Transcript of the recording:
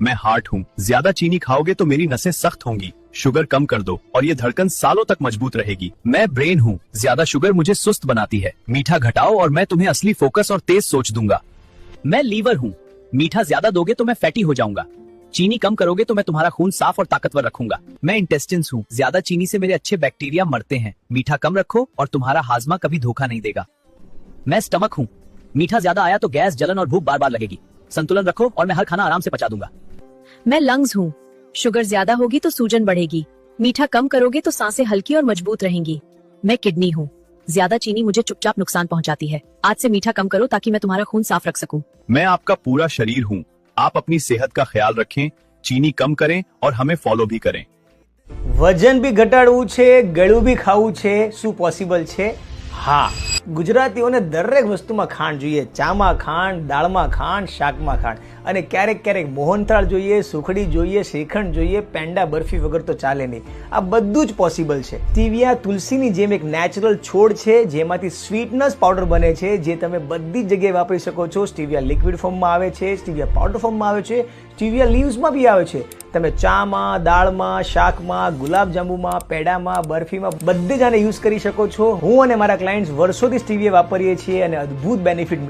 मैं हार्ट हूँ, ज्यादा चीनी खाओगे तो मेरी नसें सख्त होंगी। शुगर कम कर दो और ये धड़कन सालों तक मजबूत रहेगी। मैं ब्रेन हूँ, ज्यादा शुगर मुझे सुस्त बनाती है। मीठा घटाओ और मैं तुम्हें असली फोकस और तेज सोच दूंगा। मैं लीवर हूँ, मीठा ज्यादा दोगे तो मैं फैटी हो जाऊंगा। चीनी कम करोगे तो मैं तुम्हारा खून साफ और ताकतवर रखूंगा। मैं इंटेस्टिन्स हूँ, ज्यादा चीनी से मेरे अच्छे बैक्टीरिया मरते हैं। मीठा कम रखो और तुम्हारा हाजमा कभी धोखा नहीं देगा। मैं स्टमक हूँ, मीठा ज्यादा आया तो गैस, जलन और भूख बार बार लगेगी। संतुलन रखो और मैं हर खाना आराम से पचा दूंगा। मैं लंग्स हूँ, शुगर ज्यादा होगी तो सूजन बढ़ेगी। मीठा कम करोगे तो सांसें हल्की और मजबूत रहेंगी। मैं किडनी हूँ, ज्यादा चीनी मुझे चुपचाप नुकसान पहुँचाती है। आज से मीठा कम करो ताकि मैं तुम्हारा खून साफ रख सकूं। मैं आपका पूरा शरीर हूँ, आप अपनी सेहत का ख्याल रखें, चीनी कम करें और हमें फॉलो भी करें। વજન બી ઘટાડવું છે, ગળું બી ખાવું છે, શું પોસિબલ છે? હા, ગુજરાતીઓને દરેક વસ્તુમાં ખાંડ જોઈએ. ચામાં ખાંડ, દાળમાં ખાંડ, શાકમાં ખાંડ અને ક્યારેક ક્યારેક મોહનથાળ જોઈએ, સુખડી જોઈએ, શ્રીખંડ જોઈએ, પેંડા બરફી વગર તો ચાલે નહીં. આ બધું જ પોસિબલ છે. સ્ટીવિયા તુલસીની જેમ એક નેચરલ છોડ છે જેમાંથી સ્વીટનેસ પાવડર બને છે, જે તમે બધી જ જગ્યાએ વાપરી શકો છો. સ્ટીવિયા લિક્વિડ ફોર્મમાં આવે છે, સ્ટીવિયા પાવડર ફોર્મમાં આવે છે, સ્ટીવિયા લીવ્સમાં બી આવે છે. તમે ચામાં, દાળમાં, શાકમાં, ગુલાબજાંબુમાં, પેડામાં, બરફીમાં બધે જ આને યુઝ કરી શકો છો. હું અને મારા ક્લાયન્ટ્સ વર્ષોથી સ્ટીવિયા વાપરીએ છીએ અને અદ્ભુત બેનિફિટ